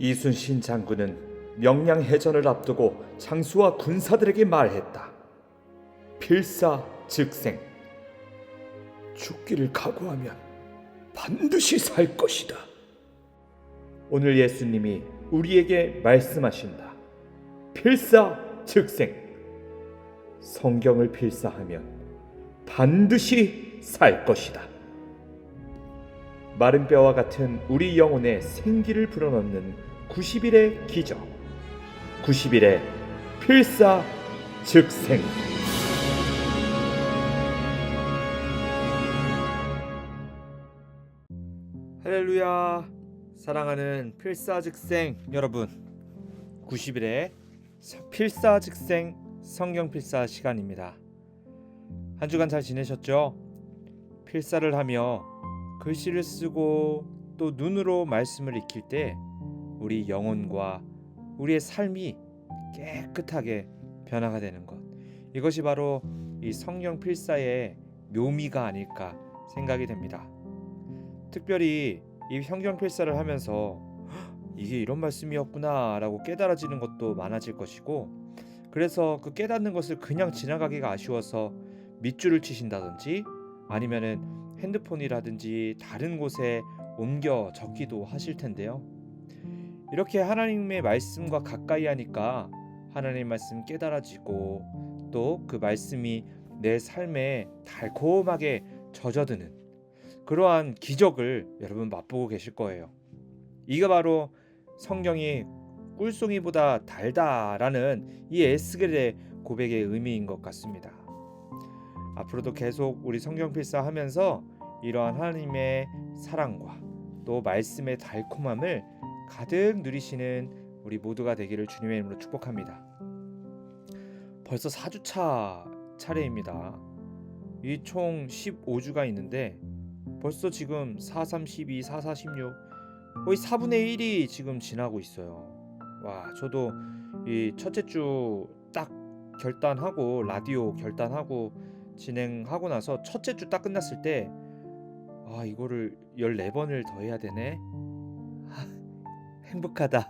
이순신 장군은 명량해전을 앞두고 장수와 군사들에게 말했다. 필사즉생. 죽기를 각오하면 반드시 살 것이다. 오늘 예수님이 우리에게 말씀하신다. 필사즉생. 성경을 필사하면 반드시 살 것이다. 마른 뼈와 같은 우리 영혼에 생기를 불어넣는 90일의 기적, 90일의 필사즉생. 할렐루야. 사랑하는 필사즉생 여러분, 90일의 필사즉생 성경필사 시간입니다. 한 주간 잘 지내셨죠? 필사를 하며 글씨를 쓰고 또 눈으로 말씀을 익힐 때 우리 영혼과 우리의 삶이 깨끗하게 변화가 되는 것, 이것이 바로 이 성경 필사의 묘미가 아닐까 생각이 됩니다. 특별히 이 성경 필사를 하면서 이게 이런 말씀이었구나 라고 깨달아지는 것도 많아질 것이고, 그래서 그 깨닫는 것을 그냥 지나가기가 아쉬워서 밑줄을 치신다든지 아니면은 핸드폰이라든지 다른 곳에 옮겨 적기도 하실 텐데요. 이렇게 하나님의 말씀과 가까이 하니까 하나님의 말씀 깨달아지고 또 그 말씀이 내 삶에 달콤하게 젖어드는 그러한 기적을 여러분 맛보고 계실 거예요. 이게 바로 성경이 꿀송이보다 달다라는 이 에스겔의 고백의 의미인 것 같습니다. 앞으로도 계속 우리 성경 필사하면서 이러한 하나님의 사랑과 또 말씀의 달콤함을 가득 누리시는 우리 모두가 되기를 주님의 이름으로 축복합니다. 벌써 4주차 차례입니다. 이 총 15주가 있는데 벌써 지금 43, 12, 44, 16 거의 4분의 1이 지금 지나고 있어요. 와, 저도 이 첫째 주 딱 결단하고 라디오 결단하고 진행하고 나서 첫째 주 딱 끝났을 때 이거를 14번을 더 해야 되네. 행복하다.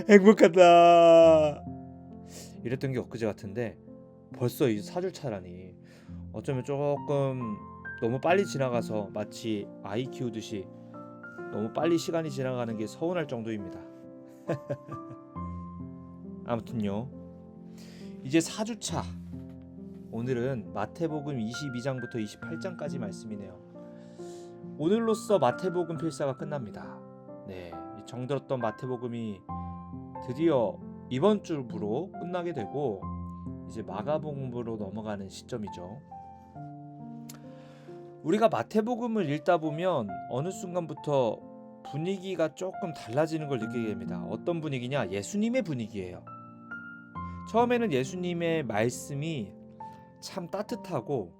행복하다. 이랬던 게 엊그제 같은데 벌써 이 4주차라니 어쩌면 조금 너무 빨리 지나가서 마치 아이 키우듯이 너무 빨리 시간이 지나가는 게 서운할 정도입니다. 아무튼요, 이제 4주차. 오늘은 마태복음 22장부터 28장까지 말씀이네요. 오늘로써 마태복음 필사가 끝납니다. 네, 정들었던 마태복음이 드디어 이번 주부로 끝나게 되고 이제 마가복음으로 넘어가는 시점이죠. 우리가 마태복음을 읽다 보면 어느 순간부터 분위기가 조금 달라지는 걸 느끼게 됩니다. 어떤 분위기냐? 예수님의 분위기예요. 처음에는 예수님의 말씀이 참 따뜻하고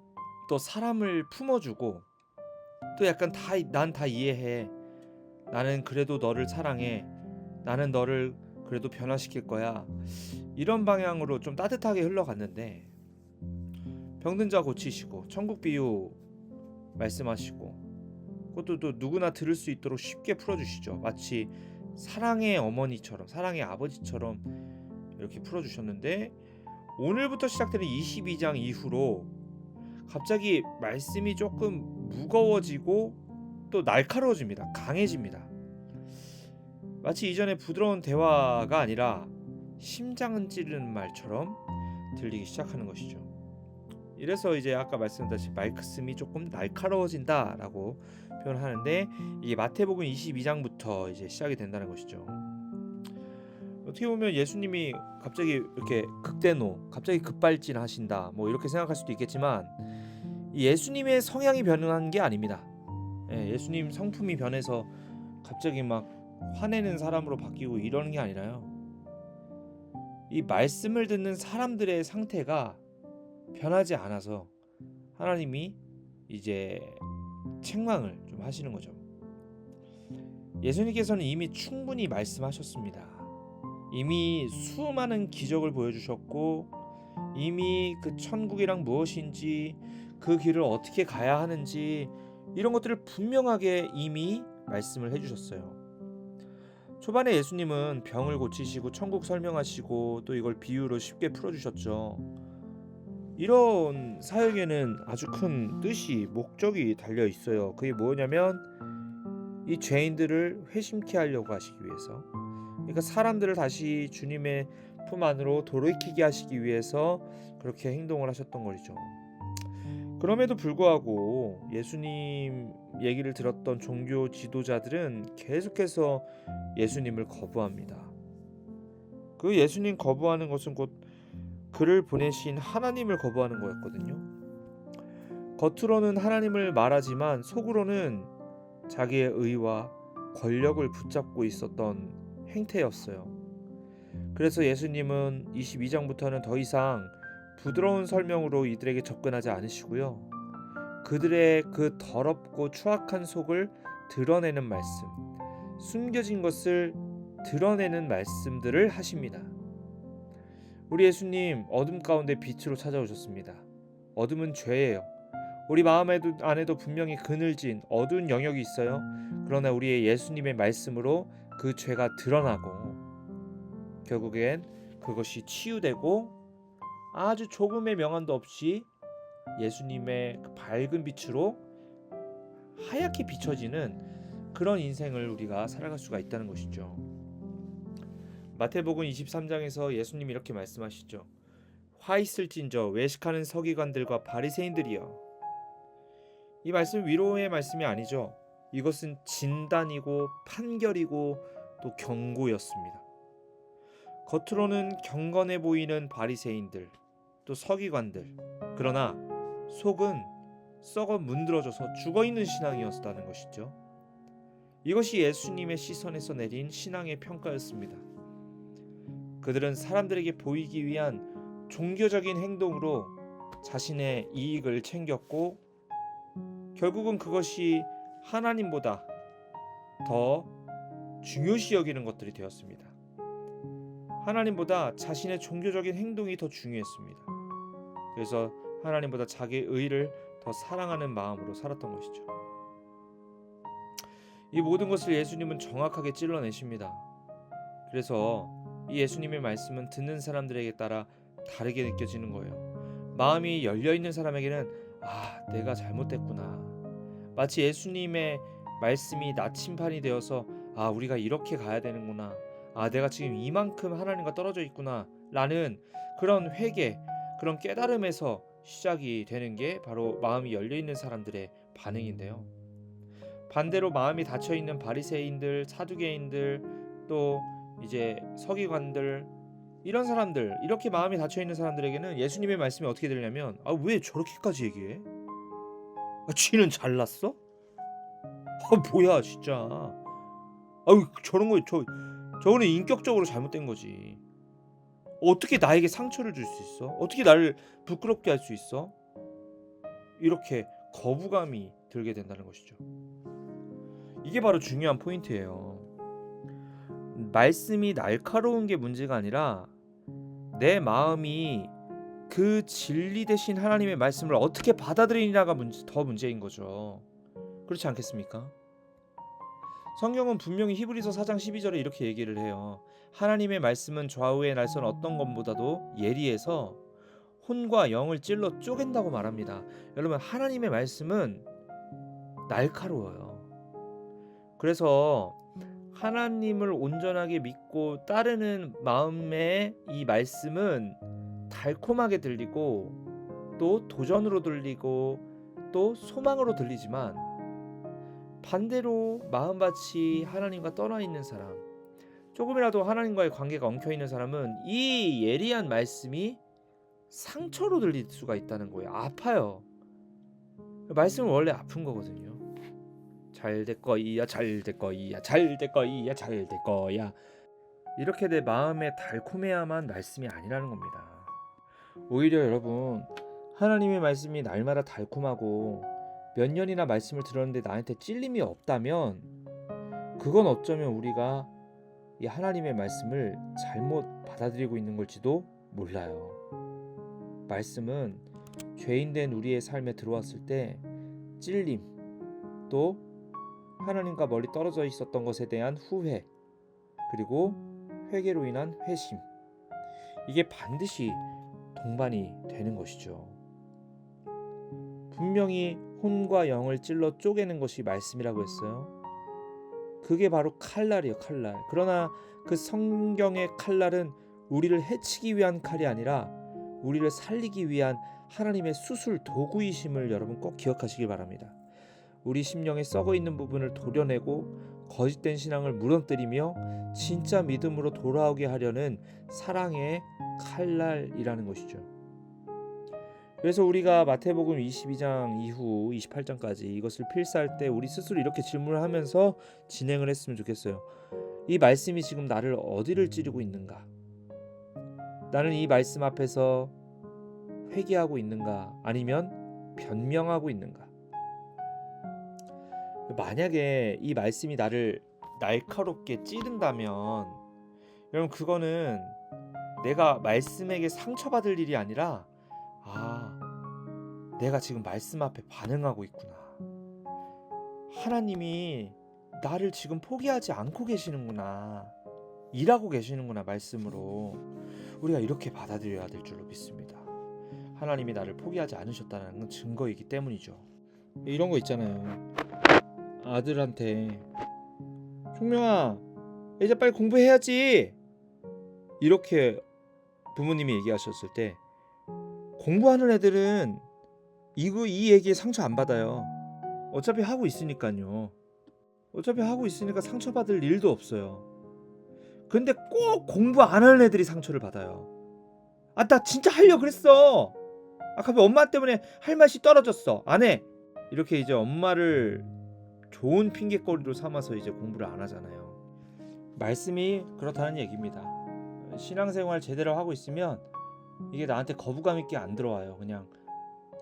또 사람을 품어주고 또 약간 난 다 이해해. 나는 그래도 너를 사랑해. 나는 너를 그래도 변화시킬 거야. 이런 방향으로 좀 따뜻하게 흘러갔는데 병든 자 고치시고 천국 비유 말씀하시고 그것도 또 누구나 들을 수 있도록 쉽게 풀어주시죠. 마치 사랑의 어머니처럼 사랑의 아버지처럼 이렇게 풀어주셨는데 오늘부터 시작되는 22장 이후로 갑자기 말씀이 조금 무거워지고 또 날카로워집니다. 강해집니다. 마치 이전에 부드러운 대화가 아니라 심장은 찌르는 말처럼 들리기 시작하는 것이죠. 이래서 이제 아까 말씀드렸듯이 말씀이 조금 날카로워진다라고 표현하는데 이게 마태복음 22장부터 이제 시작이 된다는 것이죠. 어떻게 보면 예수님이 갑자기 이렇게 극대노, 갑자기 급발진하신다, 뭐 이렇게 생각할 수도 있겠지만 예수님의 성향이 변한 게 아닙니다. 예수님 성품이 변해서 갑자기 막 화내는 사람으로 바뀌고 이러는 게 아니라요. 이 말씀을 듣는 사람들의 상태가 변하지 않아서 하나님이 이제 책망을 좀 하시는 거죠. 예수님께서는 이미 충분히 말씀하셨습니다. 이미 수많은 기적을 보여주셨고 이미 그 천국이란 무엇인지 그 길을 어떻게 가야 하는지 이런 것들을 분명하게 이미 말씀을 해주셨어요. 초반에 예수님은 병을 고치시고 천국 설명하시고 또 이걸 비유로 쉽게 풀어주셨죠. 이런 사역에는 아주 큰 뜻이 목적이 달려 있어요. 그게 뭐냐면 이 죄인들을 회심케 하려고 하시기 위해서, 그러니까 사람들을 다시 주님의 품 안으로 돌이키게 하시기 위해서 그렇게 행동을 하셨던 거죠. 그럼에도 불구하고 예수님 얘기를 들었던 종교 지도자들은 계속해서 예수님을 거부합니다. 그 예수님 거부하는 것은 곧 그를 보내신 하나님을 거부하는 거였거든요. 겉으로는 하나님을 말하지만 속으로는 자기의 의와 권력을 붙잡고 있었던 행태였어요. 그래서 예수님은 22장부터는 더 이상 부드러운 설명으로 이들에게 접근하지 않으시고요. 그들의 그 더럽고 추악한 속을 드러내는 말씀, 숨겨진 것을 드러내는 말씀들을 하십니다. 우리 예수님 어둠 가운데 빛으로 찾아오셨습니다. 어둠은 죄예요. 우리 마음 안에도 분명히 그늘진 어두운 영역이 있어요. 그러나 우리의 예수님의 말씀으로 그 죄가 드러나고 결국엔 그것이 치유되고 아주 조금의 명함도 없이 예수님의 그 밝은 빛으로 하얗게 비춰지는 그런 인생을 우리가 살아갈 수가 있다는 것이죠. 마태복음 23장에서 예수님이 이렇게 말씀하시죠. 화 있을진저 외식하는 서기관들과 바리새인들이여. 이 말씀 위로의 말씀이 아니죠. 이것은 진단이고 판결이고 또 경고였습니다. 겉으로는 경건해 보이는 바리새인들, 또 서기관들, 그러나 속은 썩어 문드러져서 죽어있는 신앙이었다는 것이죠. 이것이 예수님의 시선에서 내린 신앙의 평가였습니다. 그들은 사람들에게 보이기 위한 종교적인 행동으로 자신의 이익을 챙겼고 결국은 그것이 하나님보다 더 중요시 여기는 것들이 되었습니다. 하나님보다 자신의 종교적인 행동이 더 중요했습니다. 그래서 하나님보다 자기의 의를 더 사랑하는 마음으로 살았던 것이죠. 이 모든 것을 예수님은 정확하게 찔러내십니다. 그래서 이 예수님의 말씀은 듣는 사람들에게 따라 다르게 느껴지는 거예요. 마음이 열려있는 사람에게는 내가 잘못됐구나. 마치 예수님의 말씀이 나침반이 되어서 우리가 이렇게 가야 되는구나. 내가 지금 이만큼 하나님과 떨어져 있구나 라는 그런 회개, 그런 깨달음에서 시작이 되는 게 바로 마음이 열려있는 사람들의 반응인데요. 반대로 마음이 닫혀있는 바리새인들, 사두개인들, 또 이제 서기관들, 이런 사람들, 이렇게 마음이 닫혀있는 사람들에게는 예수님의 말씀이 어떻게 들리냐면 왜 저렇게까지 얘기해? 쥐는 잘났어? 뭐야 진짜. 저런 거 저거는 인격적으로 잘못된 거지. 어떻게 나에게 상처를 줄 수 있어? 어떻게 나를 부끄럽게 할 수 있어? 이렇게 거부감이 들게 된다는 것이죠. 이게 바로 중요한 포인트예요. 말씀이 날카로운 게 문제가 아니라 내 마음이 그 진리 대신 하나님의 말씀을 어떻게 받아들이냐가 더 문제인 거죠. 그렇지 않겠습니까? 성경은 분명히 히브리서 4장 12절에 이렇게 얘기를 해요. 하나님의 말씀은 좌우의 날선 어떤 것보다도 예리해서 혼과 영을 찔러 쪼갠다고 말합니다. 여러분, 하나님의 말씀은 날카로워요. 그래서 하나님을 온전하게 믿고 따르는 마음의 이 말씀은 달콤하게 들리고 또 도전으로 들리고 또 소망으로 들리지만, 반대로 마음밭이 하나님과 떠나 있는 사람, 조금이라도 하나님과의 관계가 엉켜 있는 사람은 이 예리한 말씀이 상처로 들릴 수가 있다는 거예요. 아파요. 말씀은 원래 아픈 거거든요. 잘 될 거야, 잘 될 거야, 잘 될 거야, 잘 될 거야. 이렇게 내 마음에 달콤해야만 말씀이 아니라는 겁니다. 오히려 여러분, 하나님의 말씀이 날마다 달콤하고 몇 년이나 말씀을 들었는데 나한테 찔림이 없다면 그건 어쩌면 우리가 이 하나님의 말씀을 잘못 받아들이고 있는 걸지도 몰라요. 말씀은 죄인된 우리의 삶에 들어왔을 때 찔림, 또 하나님과 멀리 떨어져 있었던 것에 대한 후회, 그리고 회개로 인한 회심, 이게 반드시 동반이 되는 것이죠. 분명히 혼과 영을 찔러 쪼개는 것이 말씀이라고 했어요. 그게 바로 칼날이에요, 칼날. 그러나 그 성경의 칼날은 우리를 해치기 위한 칼이 아니라 우리를 살리기 위한 하나님의 수술 도구이심을 여러분 꼭 기억하시길 바랍니다. 우리 심령에 썩어 있는 부분을 도려내고 거짓된 신앙을 무너뜨리며 진짜 믿음으로 돌아오게 하려는 사랑의 칼날이라는 것이죠. 그래서 우리가 마태복음 22장 이후 28장까지 이것을 필사할 때 우리 스스로 이렇게 질문을 하면서 진행을 했으면 좋겠어요. 이 말씀이 지금 나를 어디를 찌르고 있는가? 나는 이 말씀 앞에서 회개하고 있는가? 아니면 변명하고 있는가? 만약에 이 말씀이 나를 날카롭게 찌른다면 여러분, 그거는 내가 말씀에게 상처받을 일이 아니라 내가 지금 말씀 앞에 반응하고 있구나. 하나님이 나를 지금 포기하지 않고 계시는구나. 일하고 계시는구나, 말씀으로. 우리가 이렇게 받아들여야 될 줄로 믿습니다. 하나님이 나를 포기하지 않으셨다는 건 증거이기 때문이죠. 이런 거 있잖아요. 아들한테 총명아, 이제 빨리 공부해야지, 이렇게 부모님이 얘기하셨을 때 공부하는 애들은 이 얘기에 상처 안 받아요. 어차피 하고 있으니까요. 어차피 하고 있으니까 상처받을 일도 없어요. 근데 꼭 공부 안 하는 애들이 상처를 받아요. 나 진짜 하려고 그랬어. 갑자기 엄마 때문에 할 맛이 떨어졌어, 안 해. 이렇게 이제 엄마를 좋은 핑계거리로 삼아서 이제 공부를 안 하잖아요. 말씀이 그렇다는 얘기입니다. 신앙생활 제대로 하고 있으면 이게 나한테 거부감 있게 안 들어와요. 그냥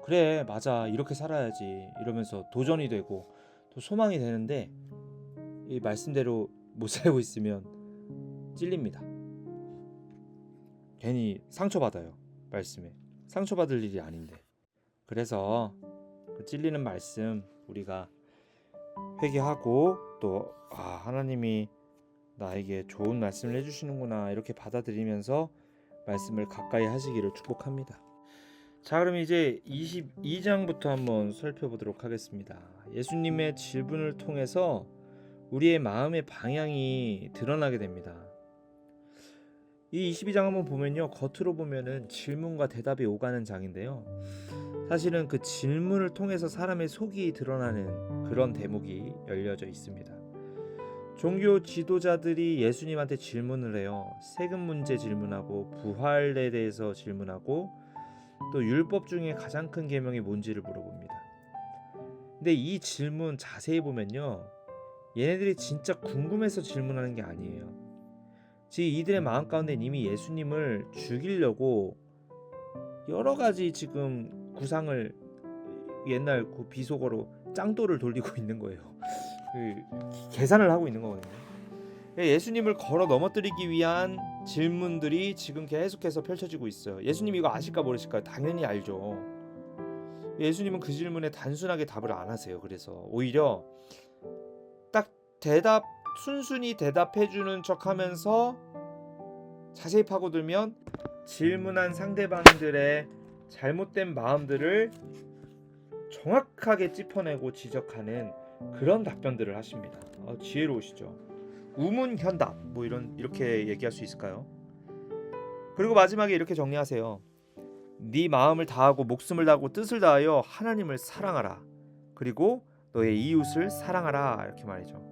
그래, 맞아, 이렇게 살아야지 이러면서 도전이 되고 또 소망이 되는데, 이 말씀대로 못 살고 있으면 찔립니다. 괜히 상처받아요. 말씀에 상처받을 일이 아닌데. 그래서 그 찔리는 말씀 우리가 회개하고 또 하나님이 나에게 좋은 말씀을 해주시는구나, 이렇게 받아들이면서 말씀을 가까이 하시기를 축복합니다. 자, 그럼 이제 22장부터 한번 살펴보도록 하겠습니다. 예수님의 질문을 통해서 우리의 마음의 방향이 드러나게 됩니다. 이 22장 한번 보면요, 겉으로 보면은 질문과 대답이 오가는 장인데요, 사실은 그 질문을 통해서 사람의 속이 드러나는 그런 대목이 열려져 있습니다. 종교 지도자들이 예수님한테 질문을 해요. 세금 문제 질문하고 부활에 대해서 질문하고 또 율법 중에 가장 큰 계명이 뭔지를 물어봅니다. 근데 이 질문 자세히 보면요, 얘네들이 진짜 궁금해서 질문하는 게 아니에요. 지금 이들의 마음 가운데 이미 예수님을 죽이려고 여러 가지 지금 구상을, 옛날 그 비속어로 짱돌을 돌리고 있는 거예요. 계산을 하고 있는 거거든요. 예수님을 걸어 넘어뜨리기 위한 질문들이 지금 계속해서 펼쳐지고 있어요. 예수님 이거 아실까 모르실까요? 당연히 알죠. 예수님은 그 질문에 단순하게 답을 안 하세요. 그래서 오히려 딱 순순히 대답해주는 척하면서 자세히 파고들면 질문한 상대방들의 잘못된 마음들을 정확하게 짚어내고 지적하는 그런 답변들을 하십니다. 지혜로우시죠. 우문현답, 이렇게 얘기할 수 있을까요? 그리고 마지막에 이렇게 정리하세요. 네 마음을 다하고 목숨을 다하고 뜻을 다하여 하나님을 사랑하라. 그리고 너의 이웃을 사랑하라. 이렇게 말이죠.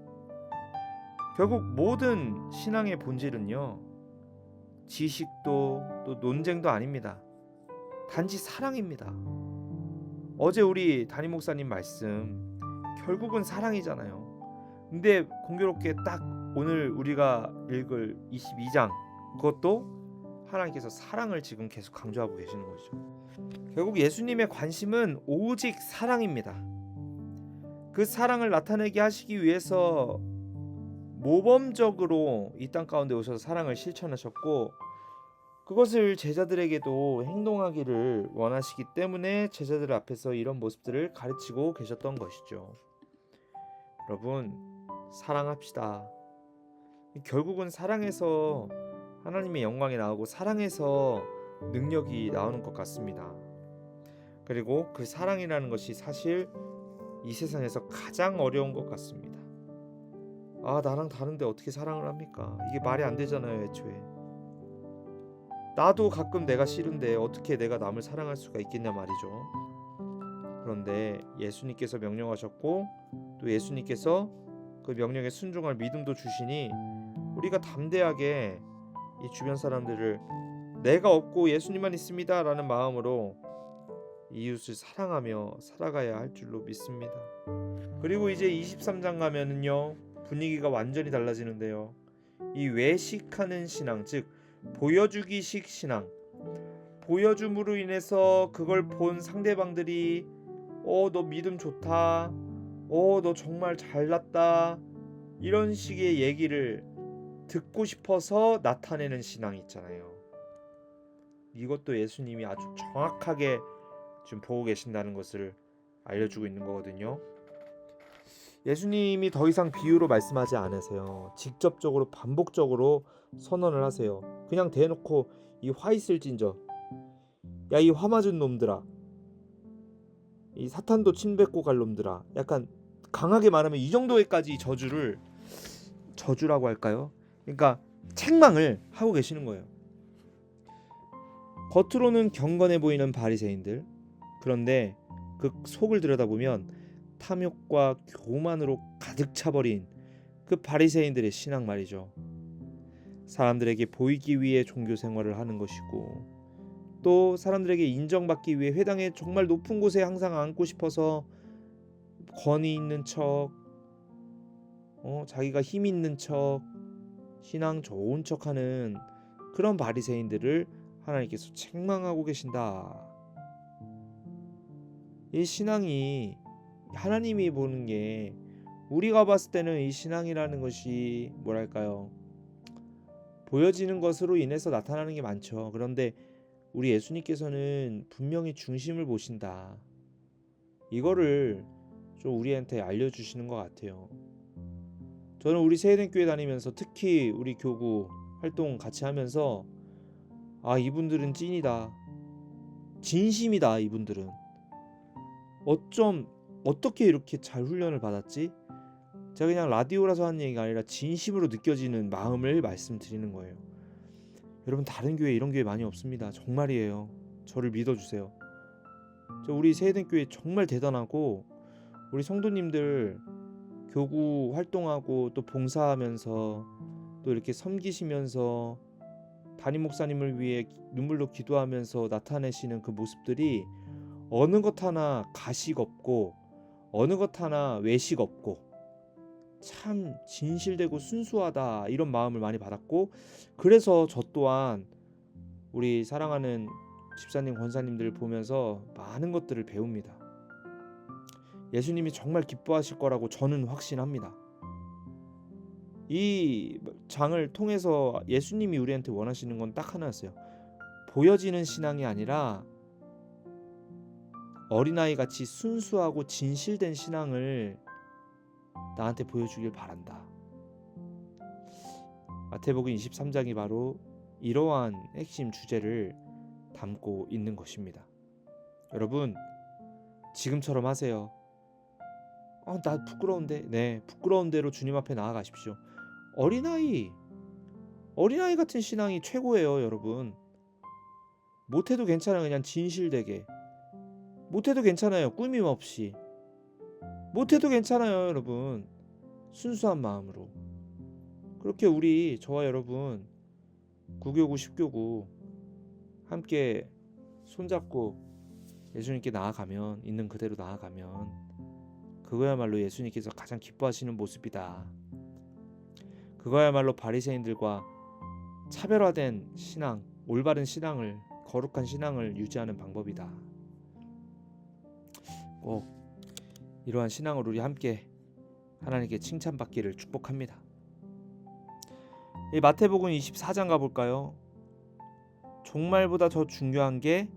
결국 모든 신앙의 본질은요, 지식도 또 논쟁도 아닙니다. 단지 사랑입니다. 어제 우리 담임 목사님 말씀, 결국은 사랑이잖아요. 근데 공교롭게 딱 오늘 우리가 읽을 22장, 그것도 하나님께서 사랑을 지금 계속 강조하고 계시는 거죠. 결국 예수님의 관심은 오직 사랑입니다. 그 사랑을 나타내게 하시기 위해서 모범적으로 이 땅 가운데 오셔서 사랑을 실천하셨고, 그것을 제자들에게도 행동하기를 원하시기 때문에 제자들 앞에서 이런 모습들을 가르치고 계셨던 것이죠. 여러분, 사랑합시다. 결국은 사랑에서 하나님의 영광이 나오고 사랑에서 능력이 나오는 것 같습니다. 그리고 그 사랑이라는 것이 사실 이 세상에서 가장 어려운 것 같습니다. 나랑 다른데 어떻게 사랑을 합니까? 이게 말이 안 되잖아요, 애초에. 나도 가끔 내가 싫은데 어떻게 내가 남을 사랑할 수가 있겠냐 말이죠. 그런데 예수님께서 명령하셨고 또 예수님께서 그 명령에 순종할 믿음도 주시니 우리가 담대하게 이 주변 사람들을 내가 없고 예수님만 있습니다 라는 마음으로 이웃을 사랑하며 살아가야 할 줄로 믿습니다. 그리고 이제 23장 가면은요, 분위기가 완전히 달라지는데요. 이 외식하는 신앙, 즉 보여주기식 신앙, 보여줌으로 인해서 그걸 본 상대방들이 너 믿음 좋다, 너 정말 잘났다, 이런 식의 얘기를 듣고 싶어서 나타내는 신앙이 있잖아요. 이것도 예수님이 아주 정확하게 지금 보고 계신다는 것을 알려주고 있는 거거든요. 예수님이 더 이상 비유로 말씀하지 않으세요. 직접적으로 반복적으로 선언을 하세요. 그냥 대놓고 이 화 있을진저, 야 이 화 맞은 놈들아, 이 사탄도 침뱉고 갈 놈들아, 약간 강하게 말하면 이 정도에까지 저주라고 할까요? 그러니까 책망을 하고 계시는 거예요. 겉으로는 경건해 보이는 바리새인들, 그런데 그 속을 들여다보면 탐욕과 교만으로 가득 차버린 그 바리새인들의 신앙 말이죠. 사람들에게 보이기 위해 종교 생활을 하는 것이고, 또 사람들에게 인정받기 위해 회당의 정말 높은 곳에 항상 앉고 싶어서 권위 있는 척, 자기가 힘 있는 척, 신앙 좋은 척하는 그런 바리새인들을 하나님께서 책망하고 계신다. 이 신앙이 하나님이 보는 게, 우리가 봤을 때는 이 신앙이라는 것이 뭐랄까요, 보여지는 것으로 인해서 나타나는 게 많죠. 그런데 우리 예수님께서는 분명히 중심을 보신다. 이거를 좀 우리한테 알려주시는 것 같아요. 저는 우리 세대교회 다니면서 특히 우리 교구 활동 같이 하면서 이분들은 찐이다, 진심이다. 이분들은 어떻게 이렇게 잘 훈련을 받았지? 제가 그냥 라디오라서 하는 얘기가 아니라 진심으로 느껴지는 마음을 말씀드리는 거예요. 여러분, 다른 교회 이런 교회 많이 없습니다. 정말이에요. 저를 믿어주세요. 우리 세대교회 정말 대단하고, 우리 성도님들 교구 활동하고 또 봉사하면서 또 이렇게 섬기시면서 담임 목사님을 위해 눈물로 기도하면서 나타내시는 그 모습들이 어느 것 하나 가식 없고 어느 것 하나 외식 없고 참 진실되고 순수하다, 이런 마음을 많이 받았고, 그래서 저 또한 우리 사랑하는 집사님 권사님들 보면서 많은 것들을 배웁니다. 예수님이 정말 기뻐하실 거라고 저는 확신합니다. 이 장을 통해서 예수님이 우리한테 원하시는 건 딱 하나였어요. 보여지는 신앙이 아니라 어린아이 같이 순수하고 진실된 신앙을 나한테 보여주길 바란다. 마태복음 23장이 바로 이러한 핵심 주제를 담고 있는 것입니다. 여러분, 지금처럼 하세요. 나 부끄러운데. 네, 부끄러운 대로 주님 앞에 나아가십시오. 어린아이 같은 신앙이 최고예요. 여러분, 못해도 괜찮아요. 그냥 진실되게 못해도 괜찮아요. 꾸밈 없이 못해도 괜찮아요. 여러분, 순수한 마음으로. 그렇게 우리, 저와 여러분, 구교구 10교구 함께 손잡고 예수님께 나아가면, 있는 그대로 나아가면 그거야말로 예수님께서 가장 기뻐하시는 모습이다. 그거야말로 바리새인들과 차별화된 신앙, 올바른 신앙을, 거룩한 신앙을 유지하는 방법이다. 꼭 이러한 신앙으로 우리 함께 하나님께 칭찬받기를 축복합니다. 이 마태복음 24장 가볼까요? 종말보다 더 중요한 게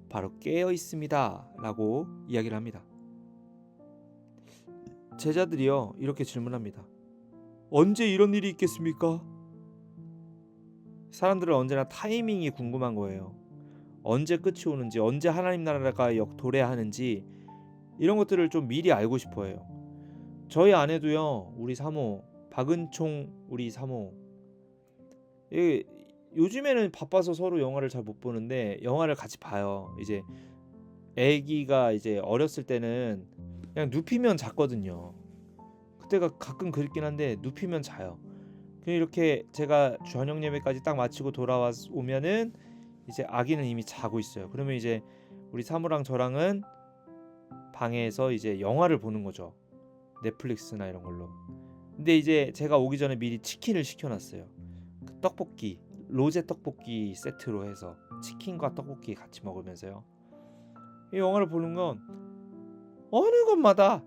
바로 깨어 있습니다 라고 이야기를 합니다. 제자들이요 이렇게 질문합니다. 언제 이런 일이 있겠습니까? 사람들은 언제나 타이밍이 궁금한 거예요. 언제 끝이 오는지, 언제 하나님 나라가 도래하는지 이런 것들을 좀 미리 알고 싶어해요. 저희 아내도요, 우리 사모 박은총 우리 사모, 이 요즘에는 바빠서 서로 영화를 잘 못 보는데 영화를 같이 봐요. 이제 애기가 이제 어렸을 때는 그냥 눕히면 잤거든요. 그때가 가끔 그립긴 한데 눕히면 자요. 이렇게 제가 저녁 예배까지 딱 마치고 돌아오면은 이제 아기는 이미 자고 있어요. 그러면 이제 우리 사모랑 저랑은 방에서 이제 영화를 보는 거죠. 넷플릭스나 이런 걸로. 근데 이제 제가 오기 전에 미리 치킨을 시켜놨어요. 그 떡볶이, 로제 떡볶이 세트로 해서 치킨과 떡볶이 같이 먹으면서요. 이 영화를 보는 건 어느 것마다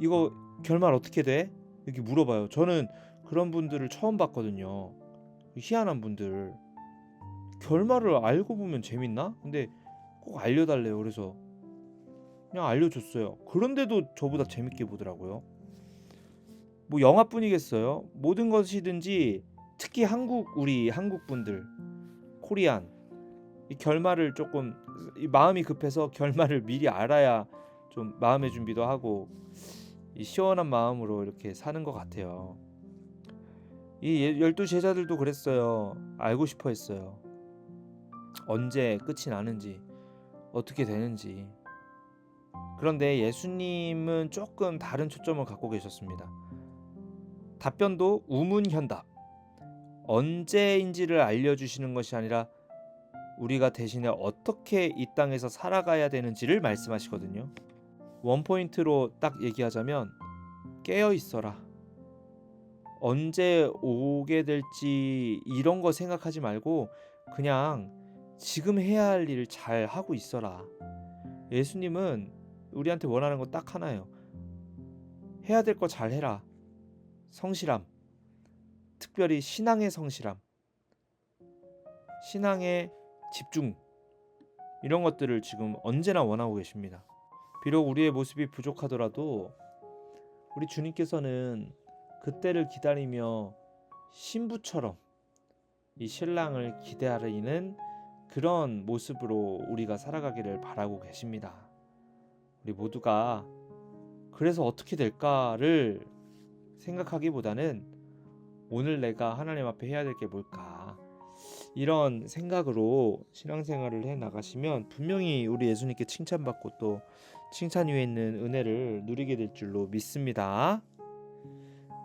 이거 결말 어떻게 돼? 이렇게 물어봐요. 저는 그런 분들을 처음 봤거든요. 희한한 분들. 결말을 알고 보면 재밌나? 근데 꼭 알려달래요. 그래서 그냥 알려줬어요. 그런데도 저보다 재밌게 보더라고요. 뭐 영화뿐이겠어요? 모든 것이든지 특히 우리 한국 분들, 코리안, 이 결말을 조금 마음이 급해서 결말을 미리 알아야 좀 마음의 준비도 하고 이 시원한 마음으로 이렇게 사는 것 같아요. 이 12제자들도 그랬어요. 알고 싶어 했어요. 언제 끝이 나는지, 어떻게 되는지. 그런데 예수님은 조금 다른 초점을 갖고 계셨습니다. 답변도 우문현답. 언제인지를 알려주시는 것이 아니라 우리가 대신에 어떻게 이 땅에서 살아가야 되는지를 말씀하시거든요. 원포인트로 딱 얘기하자면 깨어 있어라. 언제 오게 될지 이런 거 생각하지 말고 그냥 지금 해야 할 일을 잘 하고 있어라. 예수님은 우리한테 원하는 거 딱 하나예요. 해야 될 거 잘 해라. 성실함. 특별히 신앙의 성실함. 신앙의 집중. 이런 것들을 지금 언제나 원하고 계십니다. 비록 우리의 모습이 부족하더라도 우리 주님께서는 그때를 기다리며 신부처럼 이 신랑을 기다리는 그런 모습으로 우리가 살아가기를 바라고 계십니다. 우리 모두가 그래서 어떻게 될까를 생각하기보다는 오늘 내가 하나님 앞에 해야 될 게 뭘까, 이런 생각으로 신앙생활을 해 나가시면 분명히 우리 예수님께 칭찬받고 또 칭찬 위에 있는 은혜를 누리게 될 줄로 믿습니다.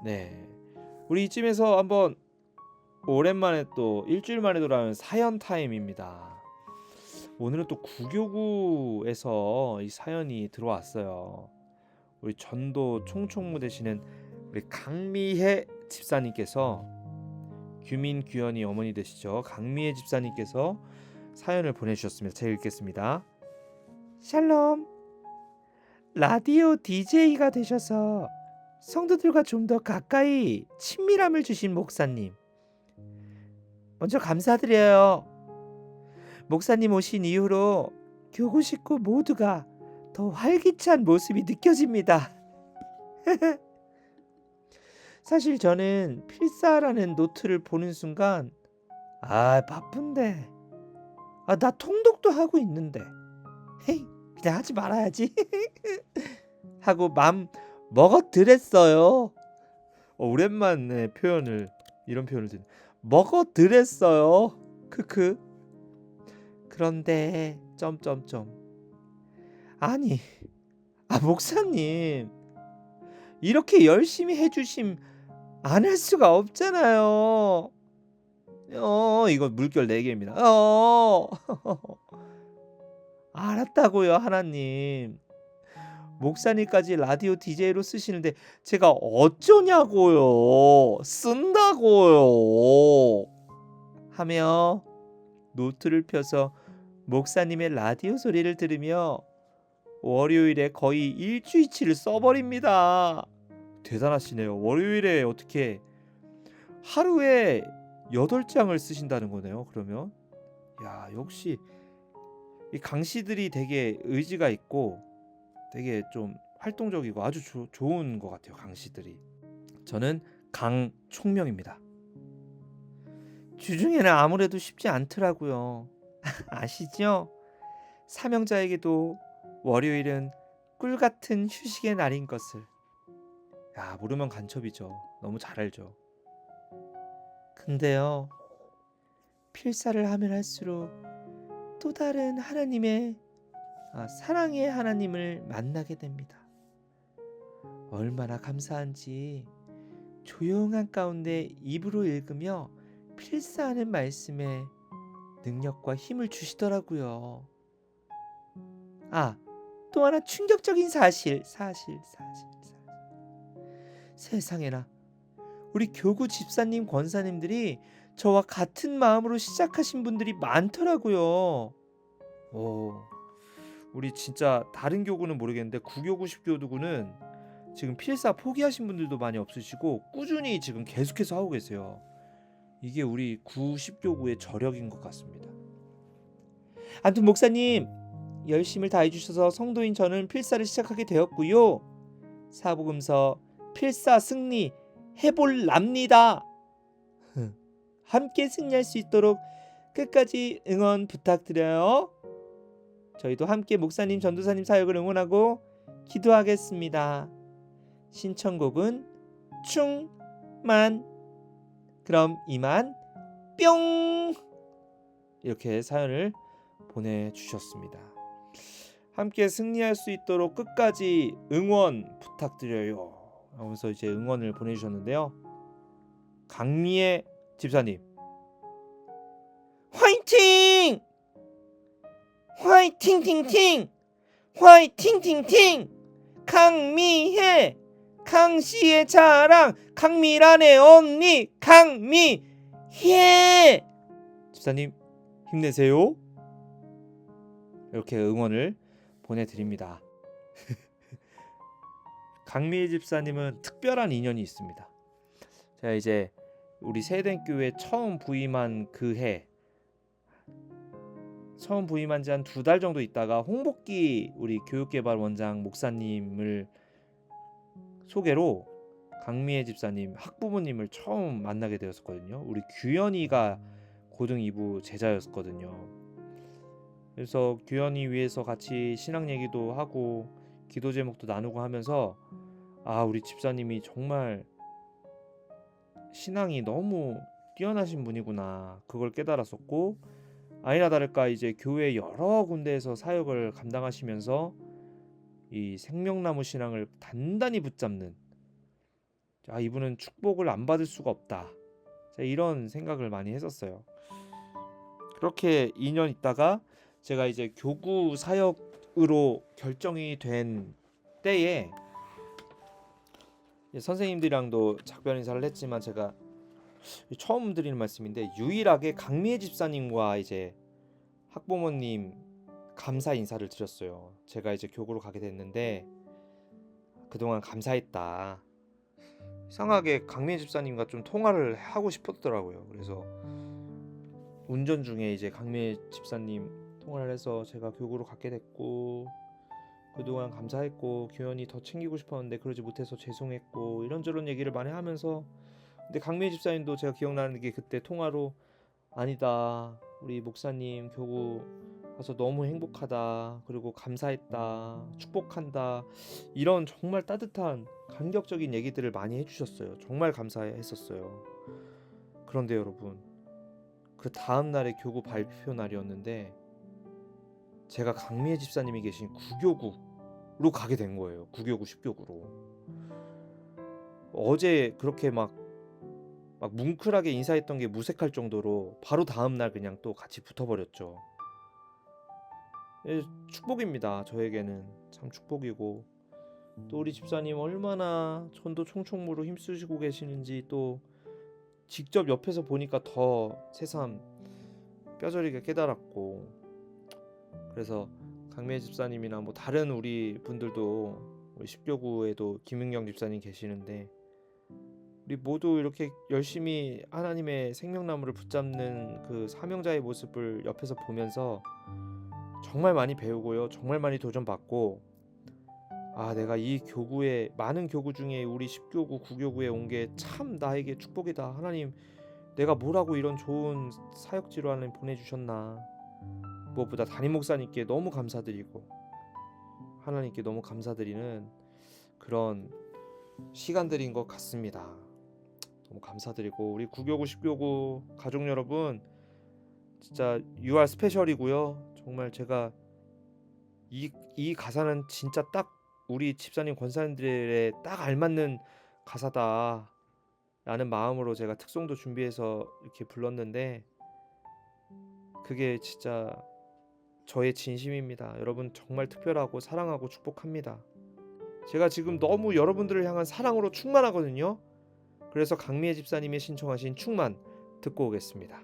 네, 우리 이쯤에서 한번 오랜만에 또 일주일 만에 돌아오는 사연 타임입니다. 오늘은 또 구교구에서 이 사연이 들어왔어요. 우리 전도 총총무 되시는 우리 강미혜 집사님께서, 규민 규현이 어머니 되시죠, 강미혜 집사님께서 사연을 보내주셨습니다. 제가 읽겠습니다. 샬롬. 라디오 DJ가 되셔서 성도들과 좀 더 가까이 친밀함을 주신 목사님, 먼저 감사드려요. 목사님 오신 이후로 교구 식구 모두가 더 활기찬 모습이 느껴집니다. 사실 저는 필사라는 노트를 보는 순간 바쁜데, 나 통독도 하고 있는데 헤이 그냥 하지 말아야지 하고 맘 먹어들었어요. 오랜만에 이런 표현을 듣는, 먹어들었어요. 크크. 그런데 점점점, 아니 목사님 이렇게 열심히 해주심 안 할 수가 없잖아요. 이거 물결 4개입니다. 알았다고요. 하나님, 목사님까지 라디오 DJ로 쓰시는데 제가 어쩌냐고요. 쓴다고요. 하며 노트를 펴서 목사님의 라디오 소리를 들으며 월요일에 거의 일주일치를 써버립니다. 대단하시네요. 월요일에 어떻게 하루에 8장을 쓰신다는 거네요. 그러면 역시 이 강씨들이 되게 의지가 있고 되게 좀 활동적이고 아주 좋은 것 같아요. 강씨들이. 저는 강총명입니다. 주중에는 아무래도 쉽지 않더라고요. 아시죠? 사명자에게도 월요일은 꿀같은 휴식의 날인 것을. 야, 모르면 간첩이죠. 너무 잘 알죠. 근데요, 필사를 하면 할수록 또 다른 하나님의 사랑의 하나님을 만나게 됩니다. 얼마나 감사한지 조용한 가운데 입으로 읽으며 필사하는 말씀에 능력과 힘을 주시더라고요. 또 하나 충격적인 사실. 세상에나, 우리 교구 집사님 권사님들이 저와 같은 마음으로 시작하신 분들이 많더라고요. 우리 진짜 다른 교구는 모르겠는데 구교구 10교구는 지금 필사 포기하신 분들도 많이 없으시고 꾸준히 지금 계속해서 하고 계세요. 이게 우리 90교구의 저력인 것 같습니다. 아무튼 목사님, 열심을 다해 주셔서 성도인 저는 필사를 시작하게 되었고요. 사복음서 필사 승리 해볼랍니다. 함께 승리할 수 있도록 끝까지 응원 부탁드려요. 저희도 함께 목사님 전도사님 사역을 응원하고 기도하겠습니다. 신청곡은 충만. 그럼 이만 뿅! 이렇게 사연을 보내주셨습니다. 함께 승리할 수 있도록 끝까지 응원 부탁드려요 하면서 이제 응원을 보내주셨는데요. 강미애 집사님, 화이팅! 화이팅팅팅! 화이팅팅팅! 강미애! 강씨의 자랑! 강미란의 언니! 강미애! 집사님 힘내세요. 이렇게 응원을 보내드립니다. 강미애 집사님은 특별한 인연이 있습니다. 제가 이제 우리 세대교회 처음 부임한 처음 부임한 지 한 2달 정도 있다가 홍복기 우리 교육개발원장 목사님을 소개로 강미애 집사님 학부모님을 처음 만나게 되었거든요. 우리 규현이가 고등 2부 제자였거든요. 그래서 규현이 위해서 같이 신앙 얘기도 하고 기도 제목도 나누고 하면서 우리 집사님이 정말 신앙이 너무 뛰어나신 분이구나, 그걸 깨달았었고, 아니나 다를까 이제 교회 여러 군데에서 사역을 감당하시면서 이 생명나무 신앙을 단단히 붙잡는, 이분은 축복을 안 받을 수가 없다, 이런 생각을 많이 했었어요. 그렇게 2년 있다가 제가 이제 교구 사역으로 결정이 된 때에 선생님들이랑도 작별 인사를 했지만, 제가 처음 드리는 말씀인데 유일하게 강미애 집사님과 이제 학부모님 감사 인사를 드렸어요. 제가 이제 교구로 가게 됐는데 그동안 감사했다. 이상하게 강미애 집사님과 좀 통화를 하고 싶었더라고요. 그래서 운전 중에 이제 강미애 집사님 통화를 해서 제가 교구로 가게 됐고, 그동안 감사했고 규현이 더 챙기고 싶었는데 그러지 못해서 죄송했고, 이런저런 얘기를 많이 하면서, 근데 강미애 집사님도 제가 기억나는 게 그때 통화로 아니다, 우리 목사님 교구 가서 너무 행복하다, 그리고 감사했다, 축복한다, 이런 정말 따뜻한 감격적인 얘기들을 많이 해주셨어요. 정말 감사했었어요. 그런데 여러분, 그 다음날에 교구 발표 날이었는데 제가 강미애 집사님이 계신 구교구로 가게 된 거예요. 구교구 10교구로. 어제 그렇게 막 뭉클하게 인사했던 게 무색할 정도로 바로 다음날 그냥 또 같이 붙어버렸죠. 축복입니다. 저에게는 참 축복이고, 또 우리 집사님 얼마나 전도 총총무로 힘쓰시고 계시는지 또 직접 옆에서 보니까 더 새삼 뼈저리게 깨달았고, 그래서 강미애 집사님이나 뭐 다른 우리 분들도, 우리 10교구에도 김은경 집사님 계시는데, 우리 모두 이렇게 열심히 하나님의 생명나무를 붙잡는 그 사명자의 모습을 옆에서 보면서 정말 많이 배우고요, 정말 많이 도전받고, 내가 이 교구에, 많은 교구 중에 우리 10교구 9교구에 온 게 참 나에게 축복이다. 하나님, 내가 뭐라고 이런 좋은 사역지로 하나님 보내주셨나. 무엇보다 담임 목사님께 너무 감사드리고 하나님께 너무 감사드리는 그런 시간들인 것 같습니다. 너무 감사드리고, 우리 9교구 10교구 가족 여러분, 진짜 You are 스페셜이고요. 정말 제가 이 가사는 진짜 딱 우리 집사님 권사님들의 딱 알맞는 가사다 라는 마음으로 제가 특송도 준비해서 이렇게 불렀는데, 그게 진짜 저의 진심입니다. 여러분 정말 특별하고 사랑하고 축복합니다. 제가 지금 너무 여러분들을 향한 사랑으로 충만하거든요. 그래서 강미애 집사님이 신청하신 충만 듣고 오겠습니다.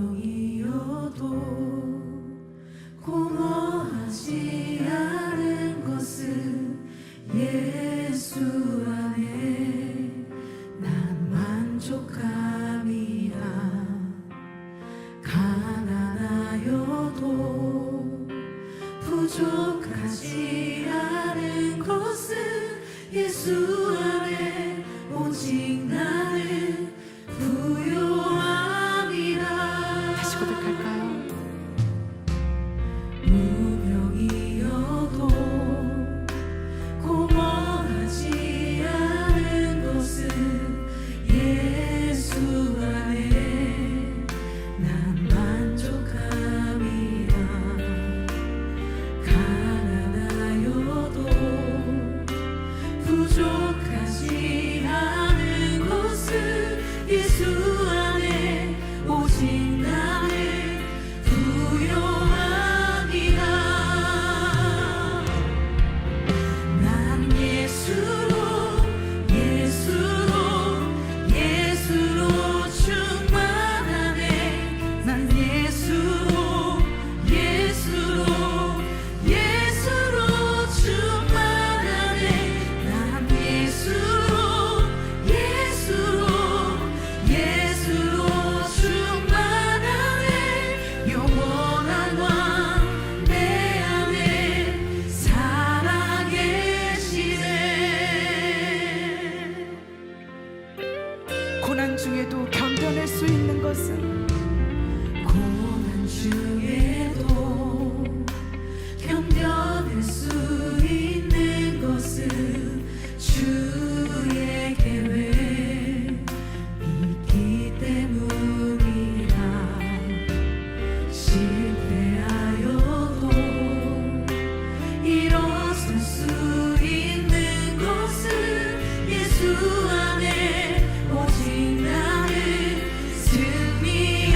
무명이어도 공허하지 않은 것은 예수 안에 난 만족함이라. 가난하여도 부족하지 않은 것은 예수 안에 오직 나는 부요함이라. 다시 고백할까요? 무명이어도 공허하지 않은 것은 예수 안에 난 만족함이라. 가난하여도 부족하지 않은 것은 예수 안에 오직 나는 부요함이라. 난 예수로 충만하네. 난 예수로 충만하네. 난 예수로 충만하네. 영원한 왕 내 안에 살아계시네. 고난 중에도 견뎌낼 수 있는 것은 고난 중에도 견뎌낼 수 있는 것은 주의 계획 있기 때문이라. 실패하여도 일어설 수 있는 것은 예수 안에 오직 나는 승리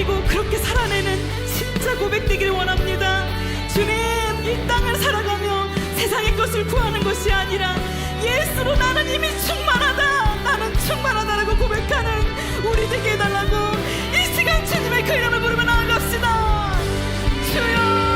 살리고 그렇게 살아내는 진짜 고백되기를 원합니다. 주님, 이 땅을 살아가며 세상의 것을 구하는 것이 아니라 예수로 나는 이미 충만하다, 나는 충만하다라고 고백하는 우리 되게 해달라고 이 시간 주님의 그 이름을 부르며 나아갑시다. 주여,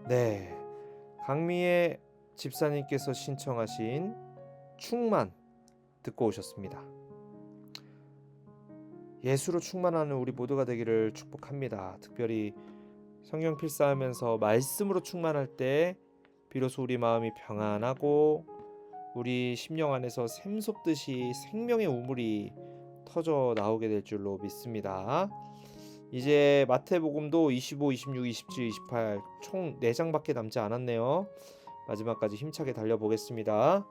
네, 강미애 집사님께서 신청하신 충만 듣고 오셨습니다. 예수로 충만하는 우리 모두가 되기를 축복합니다. 특별히 성경 필사하면서 말씀으로 충만할 때 비로소 우리 마음이 평안하고 우리 심령 안에서 샘솟듯이 생명의 우물이 터져 나오게 될 줄로 믿습니다. 이제 마태복음도 25, 26, 27, 28 총 4장밖에 남지 않았네요. 마지막까지 힘차게 달려보겠습니다.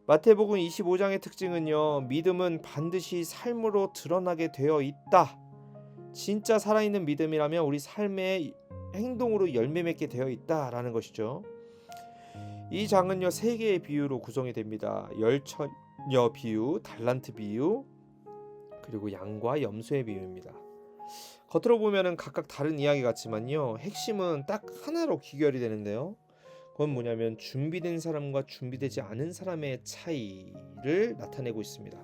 마태복음 25장의 특징은요, 믿음은 반드시 삶으로 드러나게 되어 있다. 진짜 살아있는 믿음이라면 우리 삶의 행동으로 열매 맺게 되어 있다라는 것이죠. 이 장은요, 3개의 비유로 구성이 됩니다. 열처녀 비유, 달란트 비유, 그리고 양과 염소의 비유입니다. 겉으로 보면은 각각 다른 이야기 같지만요, 핵심은 딱 하나로 귀결이 되는데요. 그건 뭐냐면 준비된 사람과 준비되지 않은 사람의 차이를 나타내고 있습니다.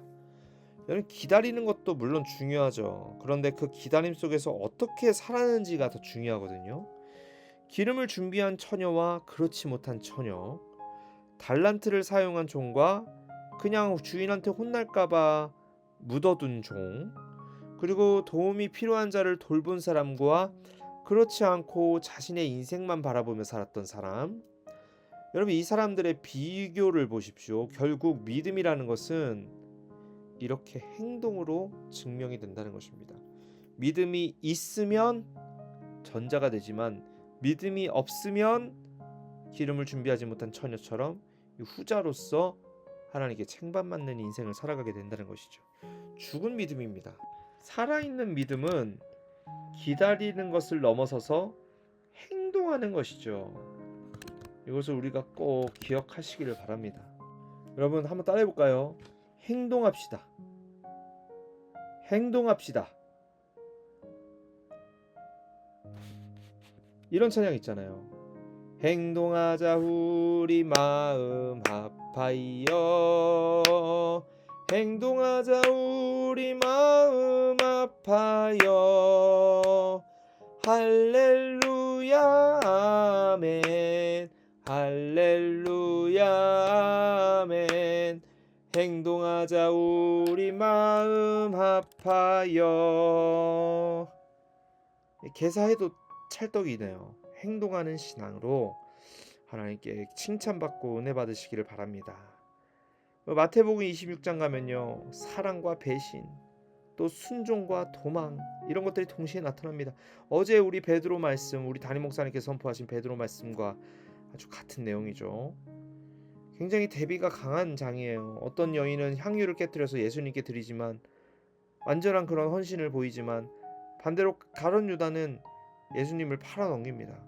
여러분, 기다리는 것도 물론 중요하죠. 그런데 그 기다림 속에서 어떻게 살았는지가 더 중요하거든요. 기름을 준비한 처녀와 그렇지 못한 처녀, 달란트를 사용한 종과 그냥 주인한테 혼날까봐 묻어둔 종, 그리고 도움이 필요한 자를 돌본 사람과 그렇지 않고 자신의 인생만 바라보며 살았던 사람. 여러분, 이 사람들의 비교를 보십시오. 결국 믿음이라는 것은 이렇게 행동으로 증명이 된다는 것입니다. 믿음이 있으면 전자가 되지만 믿음이 없으면 기름을 준비하지 못한 처녀처럼 후자로서 하나님께 책받는 인생을 살아가게 된다는 것이죠. 죽은 믿음입니다. 살아있는 믿음은 기다리는 것을 넘어서서 행동하는 것이죠. 이것을 우리가 꼭 기억하시기를 바랍니다. 여러분, 한번 따라해 볼까요? 행동합시다. 행동합시다. 이런 찬양 있잖아요. 행동하자 우리 마음 아파요. 행동하자 우리 마음 아파요. 할렐루야 아멘. 할렐루야 아멘. 행동하자 우리 마음 아파요. 개사해도 찰떡이네요. 행동하는 신앙으로 하나님께 칭찬받고 은혜 받으시기를 바랍니다. 마태복음 26장 가면요, 사랑과 배신, 또 순종과 도망, 이런 것들이 동시에 나타납니다. 어제 우리 베드로 말씀, 우리 담임 목사님께서 선포하신 베드로 말씀과 아주 같은 내용이죠. 굉장히 대비가 강한 장이에요. 어떤 여인은 향유를 깨뜨려서 예수님께 드리지만 완전한 그런 헌신을 보이지만, 반대로 가룟 유다는 예수님을 팔아넘깁니다.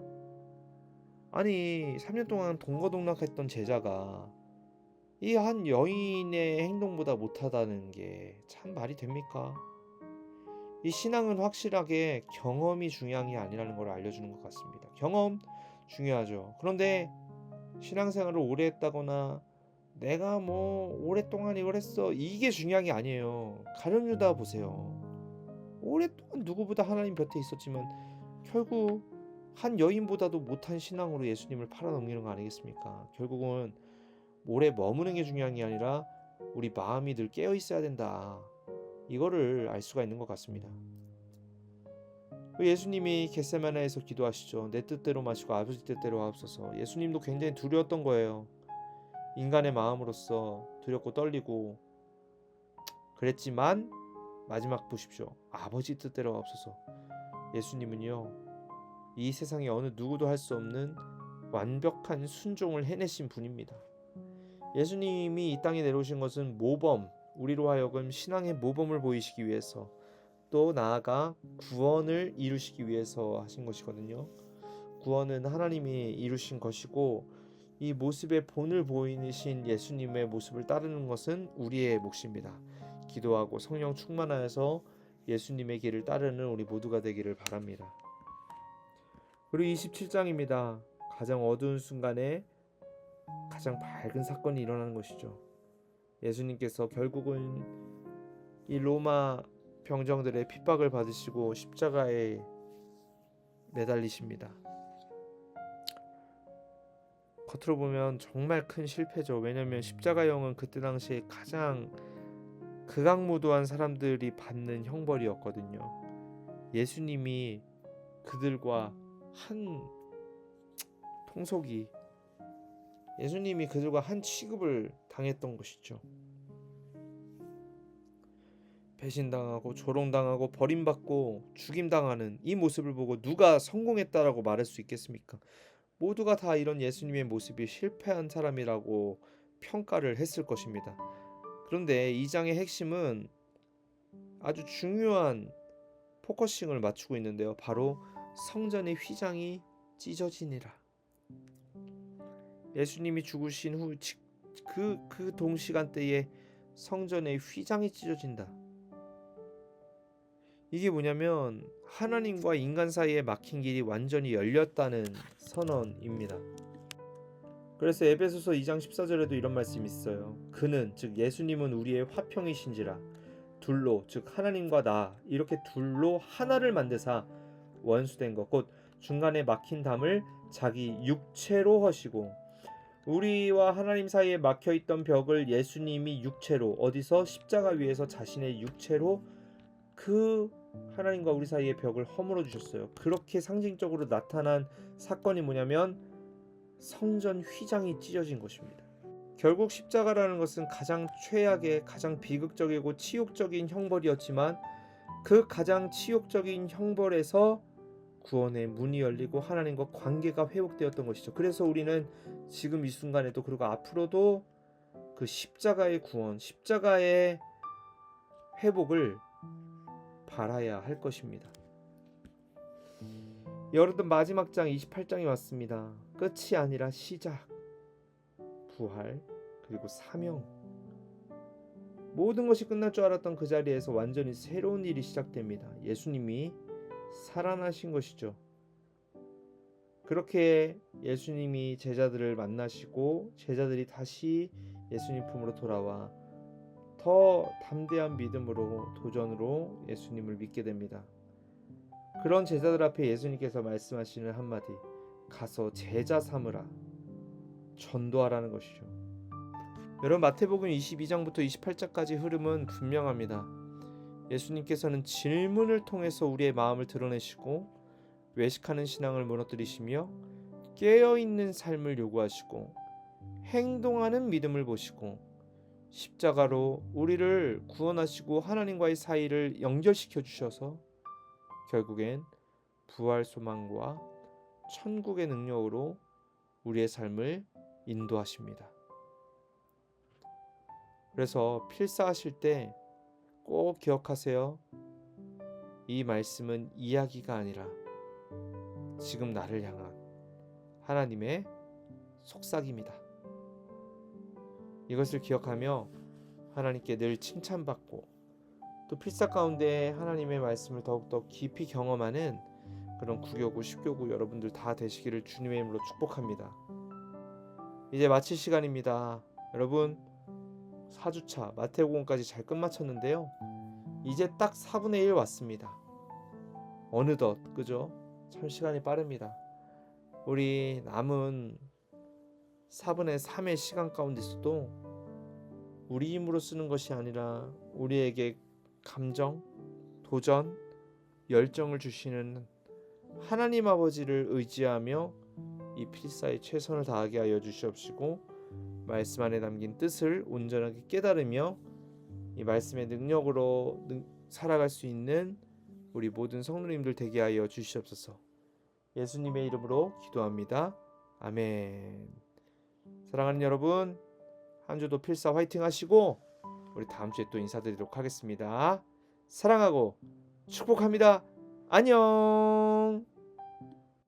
아니, 3년 동안 동거동락했던 제자가 이 한 여인의 행동보다 못하다는 게 참 말이 됩니까? 이 신앙은 확실하게 경험이 중요한 게 아니라는 걸 알려주는 것 같습니다. 경험 중요하죠. 그런데 신앙생활을 오래 했다거나 내가 뭐 오랫동안 이걸 했어 이게 중요한 게 아니에요. 가룟 유다 보세요. 오랫동안 누구보다 하나님 곁에 있었지만 결국 한 여인보다도 못한 신앙으로 예수님을 팔아넘기는 거 아니겠습니까? 결국은 오래 머무는 게 중요한 게 아니라 우리 마음이 늘 깨어 있어야 된다. 이거를 알 수가 있는 것 같습니다. 예수님이 겟세마네에서 기도하시죠. 내 뜻대로 마시고 아버지 뜻대로 하옵소서. 예수님도 굉장히 두려웠던 거예요. 인간의 마음으로서 두렵고 떨리고 그랬지만 마지막 보십시오. 아버지 뜻대로 하옵소서. 예수님은요, 이 세상에 어느 누구도 할 수 없는 완벽한 순종을 해내신 분입니다. 예수님이 이 땅에 내려오신 것은 모범, 우리로 하여금 신앙의 모범을 보이시기 위해서, 또 나아가 구원을 이루시기 위해서 하신 것이거든요. 구원은 하나님이 이루신 것이고 이 모습의 본을 보이신 예수님의 모습을 따르는 것은 우리의 몫입니다. 기도하고 성령 충만하여서 예수님의 길을 따르는 우리 모두가 되기를 바랍니다. 그리고 27장입니다. 가장 어두운 순간에 가장 밝은 사건이 일어나는 것이죠. 예수님께서 결국은 이 로마 병정들의 핍박을 받으시고 십자가에 매달리십니다. 겉으로 보면 정말 큰 실패죠. 왜냐하면 십자가형은 그때 당시에 가장 극악무도한 사람들이 받는 형벌이었거든요. 예수님이 그들과 한 통속이, 예수님이 그들과 한 취급을 당했던 것이죠. 배신당하고 조롱당하고 버림받고 죽임당하는 이 모습을 보고 누가 성공했다라고 말할 수 있겠습니까? 모두가 다 이런 예수님의 모습이 실패한 사람이라고 평가를 했을 것입니다. 그런데 이 장의 핵심은 아주 중요한 포커싱을 맞추고 있는데요. 바로 성전의 휘장이 찢어지니라. 예수님이 죽으신 후 그 동시간대에 성전의 휘장이 찢어진다. 이게 뭐냐면 하나님과 인간 사이에 막힌 길이 완전히 열렸다는 선언입니다. 그래서 에베소서 2장 14절에도 이런 말씀이 있어요. 그는, 즉 예수님은 우리의 화평이신지라 둘로, 즉 하나님과 나, 이렇게 둘로 하나를 만드사 원수된 것 곧 중간에 막힌 담을 자기 육체로 허시고, 우리와 하나님 사이에 막혀있던 벽을 예수님이 육체로, 어디서? 십자가 위에서 자신의 육체로 그 하나님과 우리 사이의 벽을 허물어 주셨어요. 그렇게 상징적으로 나타난 사건이 뭐냐면 성전 휘장이 찢어진 것입니다. 결국 십자가라는 것은 가장 최악의, 가장 비극적이고 치욕적인 형벌이었지만 그 가장 치욕적인 형벌에서 구원의 문이 열리고 하나님과 관계가 회복되었던 것이죠. 그래서 우리는 지금 이 순간에도, 그리고 앞으로도 그 십자가의 구원, 십자가의 회복을 바라야 할 것입니다. 여러분, 마지막 장 28장이 왔습니다. 끝이 아니라 시작, 부활, 그리고 사명. 모든 것이 끝날 줄 알았던 그 자리에서 완전히 새로운 일이 시작됩니다. 예수님이 살아나신 것이죠. 그렇게 예수님이 제자들을 만나시고 제자들이 다시 예수님 품으로 돌아와 더 담대한 믿음으로, 도전으로 예수님을 믿게 됩니다. 그런 제자들 앞에 예수님께서 말씀하시는 한마디, 가서 제자 삼으라, 전도하라는 것이죠. 여러분, 마태복음 22장부터 28장까지 흐름은 분명합니다. 예수님께서는 질문을 통해서 우리의 마음을 드러내시고 외식하는 신앙을 무너뜨리시며 깨어있는 삶을 요구하시고 행동하는 믿음을 보시고 십자가로 우리를 구원하시고 하나님과의 사이를 연결시켜 주셔서 결국엔 부활 소망과 천국의 능력으로 우리의 삶을 인도하십니다. 그래서 필사하실 때 꼭 기억하세요. 이 말씀은 이야기가 아니라 지금 나를 향한 하나님의 속삭임이다. 이것을 기억하며 하나님께 늘 칭찬받고 또 필사 가운데 하나님의 말씀을 더욱더 깊이 경험하는 그런 구교구, 십교구 여러분들 다 되시기를 주님의 이름으로 축복합니다. 이제 마칠 시간입니다. 여러분 4주차 마태복음까지 잘 끝마쳤는데요. 이제 딱 4분의 1 왔습니다. 어느덧 그죠? 참 시간이 빠릅니다. 우리 남은 4분의 3의 시간 가운데서도 우리 힘으로 쓰는 것이 아니라 우리에게 감정, 도전, 열정을 주시는 하나님 아버지를 의지하며 이 필사에 최선을 다하게 하여 주시옵시고 말씀 안에 담긴 뜻을 온전하게 깨달으며 이 말씀의 능력으로 살아갈 수 있는 우리 모든 성도님들 되게 하여 주시옵소서. 예수님의 이름으로 기도합니다. 아멘. 사랑하는 여러분, 한 주도 필사 화이팅 하시고 우리 다음 주에 또 인사드리도록 하겠습니다. 사랑하고 축복합니다. 안녕.